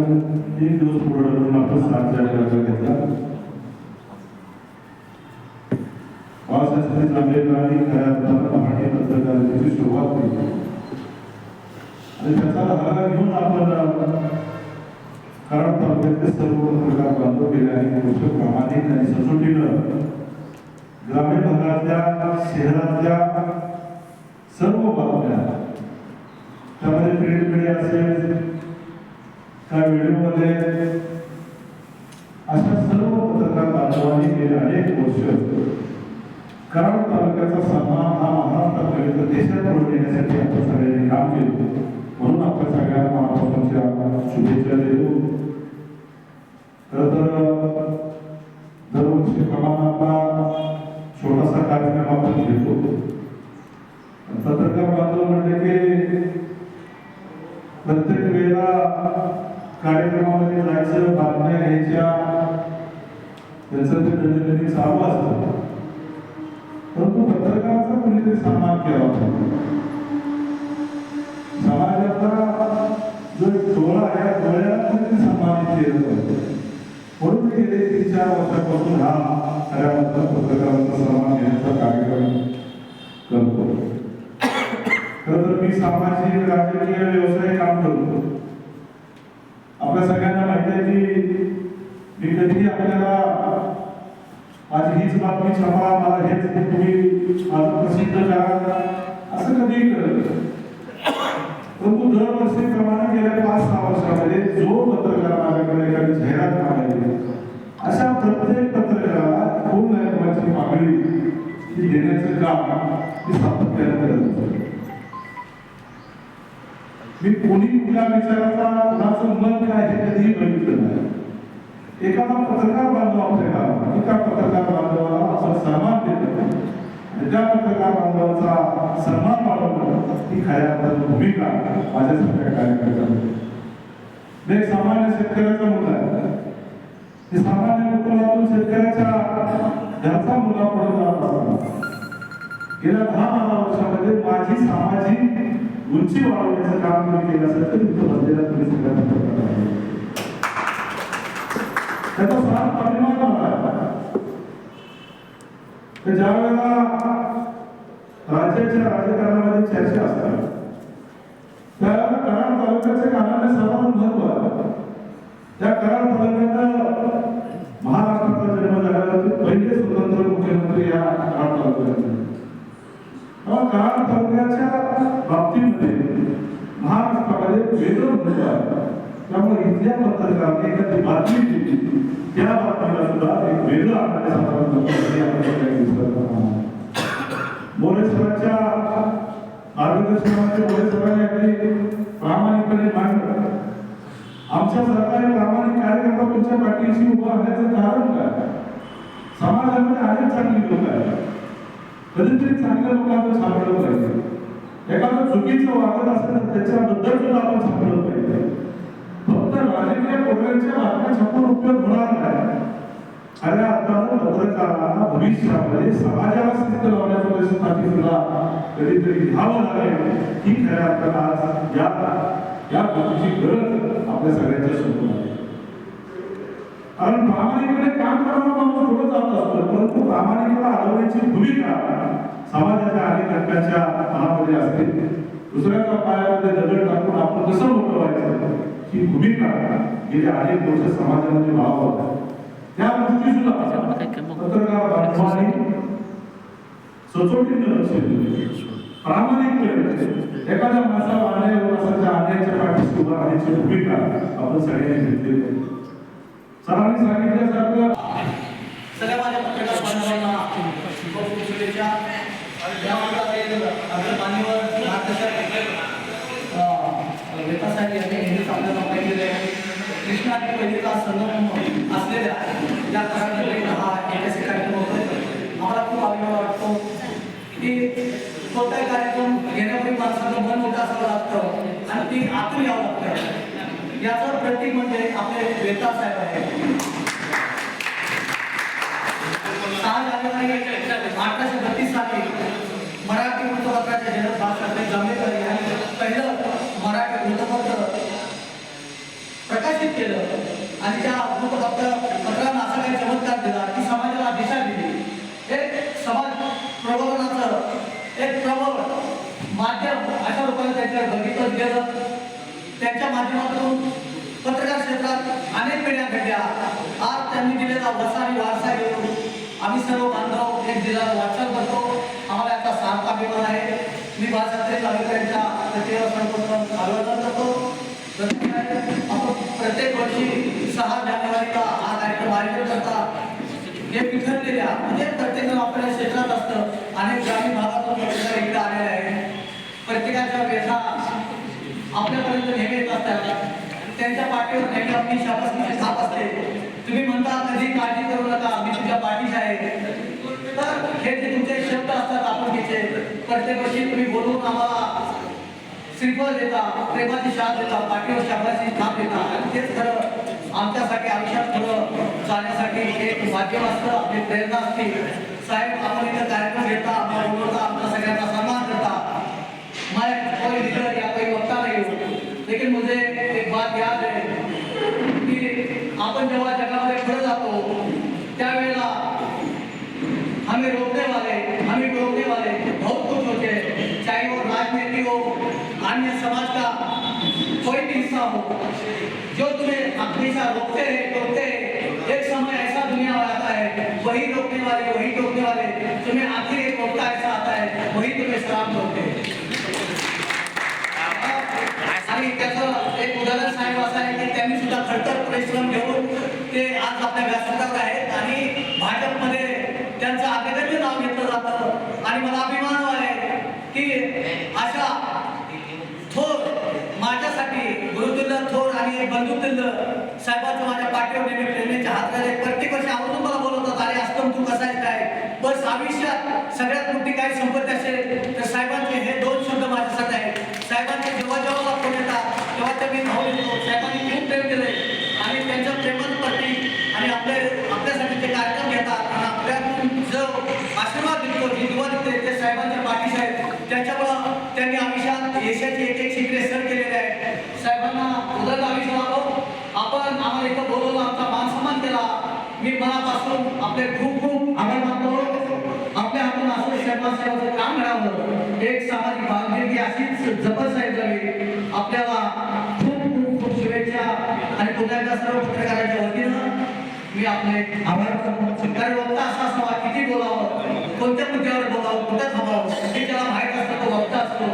एक दिवस पुढे ढकलून आपण 7 जानेवारीला घेतला. बाळासाहेब आंबेडकरांनी खऱ्या अर्थानं मराठी पत्रकारितेची सुरुवात केली आणि त्याचा धागा घेऊन आपण कराड तालुक्यातले सर्व पत्रकार बांधव गेले आणि गोष्ट प्रामाणिक आणि सचोटीनं ग्रामीण भागातल्या शहरातल्या सर्व बातम्या त्यामध्ये प्रिंट मीडिया असेल त्या व्हिडिओमध्ये अशा सर्व पत्रकार बांधवांनी गेले अनेक वर्ष कराड तालुक्याचा सन्मान हा महाराष्ट्रात देशात पुढे नेण्यासाठी आपण सगळ्यांनी काम केलं. म्हणून आपण सगळ्यांना मनापासूनच्या शुभेच्छा देतो. खरं तर दरवर्षी प्रमाणातला छोटासा कार्यक्रम आपण घेतो. पत्रकार बांधव म्हणजे की प्रत्येक वेळेला कार्यक्रमामध्ये जायचं, बातम्या घ्यायच्या, त्याचं ते दैनंदिन चालू असतं. परंतु पत्रकाराचा कुणीतरी सन्मान केला पाहिजे. समाजाचा जो एक डोळा आहे डोळ्याला कुणीतरी सन्मानित केलं पाहिजे. म्हणून गेले 3-4 वर्षापासून हा खऱ्या अर्थानं पत्रकारांचा सन्मान घेण्याचा कार्यक्रम करतो. खरं तर मी सामाजिक राजकीय व्यवसाय काम करतो. आपल्या सगळ्यांना माहिती आहे की मी कधीही आपल्याला माझी हीच बातमी छापा, मला हेच तुम्ही माझं प्रसिद्ध करा असं कधीही करत नाही. परंतु दरवर्षीप्रमाणे गेल्या 5-6 वर्षामध्ये जो पत्रकार माझ्याकडे एखादी जाहिरात मागायची अशा प्रत्येक पत्रकाराला 2 लाख रुपयाची मागणी ही देण्याचं काम मी सातत्याने करत असतो. मी कोणी कुठल्या विचाराचा कुणाचं मन काय हे कधीही बघितलं नाही. एखादा पत्रकार बांधव आपल्याला एका पत्रकार बांधवाला आपण सन्मान देतो आणि त्या पत्रकार बांधवाचा सन्मान वाढवणं ही खऱ्या अर्थानं भूमिका माझ्यासारख्या कार्यकर्त्यांची. मी एक सामान्य शेतकऱ्याचा मुलगा आहे. सामान्य कुटुंबातून शेतकऱ्याच्या घरचा मुलगा पुढे जात असताना गेल्या 10-12 वर्षामध्ये माझी सामाजिक उंची वाढवण्याचं काम मी केलं असेल तर इथं बसलेल्या तुम्ही सगळ्यांना त्याचा फार परिणाम झाला. ज्या वेळेला राज्याच्या राजकारणामध्ये चर्चा असतात त्यावेळेला कराड तालुक्याचे कानाने सर्वात महत्व आहे. त्या कराड तालुक्यात महाराष्ट्राचा जन्म झाल्यानंतर पहिले स्वतंत्र मुख्यमंत्री या कराड तालुक्यात. कराड तालुक्याच्या बाबतीमध्ये महाराष्ट्रामध्ये वेगळं महत्व आहे. त्यामुळे इथल्या पत्रकारांनी एखादी बातमी दिली त्या बातमीला सुद्धा एक वेगळं मोरे सरांच्या मार्गदर्शनामध्ये मोरे सरांनी अगदी प्रामाणिकपणे मांडलं. आमच्या सरकारी प्रामाणिक कार्यकर्ता तुमच्या पाठीशी उभं राहण्याचं कारण काय? समाजामध्ये अनेक चांगली लोक आहेत. कधीतरी चांगल्या लोकांचं सापडलं पाहिजे. एखादं चुकीचं वागत असेल तर त्याच्याबद्दल सुद्धा आपण सापडलं पाहिजे. फक्त राजकीय पत्रांच्या बातम्या छापून उपयोग होणार नाही. खऱ्या अर्थानं पत्रकारांना भविष्यामध्ये समाजाला शिस्त लावण्यासाठी सुद्धा कधीतरी घ्यावं लागेल ही खऱ्या अर्थानं आज या गोष्टीची गरज आपल्या सगळ्यांच्या समोर आहे. कारण प्रामाणिकपणे काम करणारा माणूस पुढे जात असतो, परंतु प्रामाणिकता अडवण्याची भूमिका समाजाच्या अनेक घटकांच्या मनामध्ये असते. दुसऱ्याच्या पायामध्ये दगड टाकून आपण कसं मोठं व्हायचं ही भूमिका गेल्या अनेक वर्ष समाजामध्ये वावरत. त्या गोष्टी सुद्धा पत्रकार बांधवांनी सचोटीने लक्ष दिले. प्रामाणिकपणे एखाद्या माणसाला अन्यायाच्या पाठीशी उभा राहण्याची भूमिका आपण सगळ्यांनी घेतली पाहिजे. सरांनी सांगितल्यासारखं सगळ्या माझ्या पत्रकार बांधवांना शुभेच्छा. मान्यवर मार्गदर्शक वेतासाहेब यांनी नेहमीच आपल्याला पाहिलेले कृष्णा आणि पहिलेचा संगम असलेल्या या कराडमध्ये हा ऐतिहासिक कार्यक्रम होतो. आम्हाला खूप अभिमान वाटतो की कोणताही कार्यक्रम घेण्यापूर्वी माणसाचं मन मोठं असावं लागतं आणि ती आतून यावं लागतं. याचं प्रतीक म्हणजे आपले वेतासाहेब आहे. 6 जानेवारी 1832 साली मराठी वृत्तपत्राचे जनक बाळासाहेब जांभेकर यांनी पहिलं मराठी वृत्तपत्र प्रकाशित केलं आणि त्या पत्रांना असा काही चमत्कार दिला की समाजाला दिशा दिली. एक समाज प्रबोधनाचं एक प्रबळ माध्यम अशा लोकांना त्याच्यावर बघितलं गेलं. त्यांच्या माध्यमातून पत्रकार क्षेत्रात अनेक पिढ्या घडल्या. आज त्यांनी दिलेला वसा आणि वारसा घेऊन आम्ही सर्व बांधव एक दिलेला वाटचाल करतो. आम्हाला याचा सार्थ अभिमान आहे. मी बाळासाहेब जावडेकरांच्या प्रतिमेवर सर्वप्रथम अभिवादन करतो. आपण प्रत्येक वर्षी 6 जानेवारीला हा कार्यक्रम आयोजित करता. हे विखरलेल्या म्हणजे प्रत्येक जण आपल्या क्षेत्रात असतं. अनेक ग्रामीण भागातून पत्रकार इकडे आलेले आहेत. प्रत्येकाच्या व्यथा आपल्यापर्यंत नेहमी येत असतात. त्यांच्या पाठीवर नेहमी आपली शाबासकीची छाप असते. तुम्ही म्हणता कधी काळजी करू नका, मी तुझ्या पाठीशी आहे. तर हे जे तुमचे शब्द असतात आपुलकीचे, प्रत्येक वर्षी तुम्ही बोलून आम्हाला श्रीफळ देता, प्रेमाची शाप देता, पाठीवर शाबासकीची छाप देता. आणि तेच खरं आमच्यासाठी आयुष्यात पुढं जाण्यासाठी एक माध्यम असतं, आपली प्रेरणा असते. साहेब आपण इथं कार्यक्रम घेता, आम्हाला बोलवता, आमचा सगळ्यांचा सन्मान करता. मैं कोई लीडर या कोई वक्ता नहीं हूँ, लेकिन मुझे एक बात याद है कि आपण जेव्हा जगामध्ये पुढे जातो त्यावेळेला हमें रोकने वाले बहुत कुछ होते हैं. चाहे वो राजनीति हो, अन्य समाज का कोई भी हिस्सा हो, जो तुम्हें हमेशा रोकते हैं. एक समय ऐसा दुनिया में आता है, वही रोकने वाले तुम्हें आखिर एक वक्ता ऐसा आता है, वही तुम्हें सलाम करते हैं. आणि त्याचं एक उदाहरण साहेब असं आहे की त्यांनी सुद्धा खडतर परिश्रम घेऊन ते आज आपल्या व्यासपीठावर आहेत आणि भाजपमध्ये त्यांचं अग्रगण्य नाव घेतलं जातं. आणि मला अभिमान आहे की अशा थोर माझ्यासाठी गुरुतुल्य थोर आणि बंधुतुल्य साहेबांचं माझ्या पाठीवर नेहमी प्रेरणेच्या हात राहिले. प्रत्येक वर्षी आवडून मला बोलवतात, अरे असतं तू कसा आहे काय. बस आयुष्यात सगळ्यात मोठी काही संपत्ती असेल तर साहेबांचे हे 2 शब्द माझ्यासाठी आहेत. साहेबांचे जेव्हा जेव्हा फोन येतात तेव्हा ते मी धावून येतो. साहेबांनी खूप प्रेम दिले आणि त्यांच्या प्रेमाचं प्रतीक आणि आपल्यासाठी ते कार्यक्रम घेतात आणि आपल्यातून जो आशीर्वाद दिसतो, जी दुवा दिसते ते साहेबांच्या पाठीशी आहेत. त्याच्यामुळं त्यांनी आयुष्यात यशाचे एक शिखरे सर केलेले आहेत. साहेबांना उदंड आयुष्य लाभो. आपण आम्हाला इथं बोलवलं, आमचा मान सन्मान केला. मी मनापासून आपले खूप खूप आभार मानतो. आपल्या हातून असं साहेबांचं काम घडावं, एक सामाजिक बांधिलकी अशीच जपत साहेब झाली. आपल्याला खूप खूप खूप शुभेच्छा आणि पुण्याच्या सर्व पत्रकारांच्या वतीनं मी आपले आभार करतो. कारण वक्ता असा असावा, किती बोलावं, कोणत्या मुद्द्यावर बोलावं, कुठं थांबावं हे त्याला माहीत असतं. तो वक्ता असतो.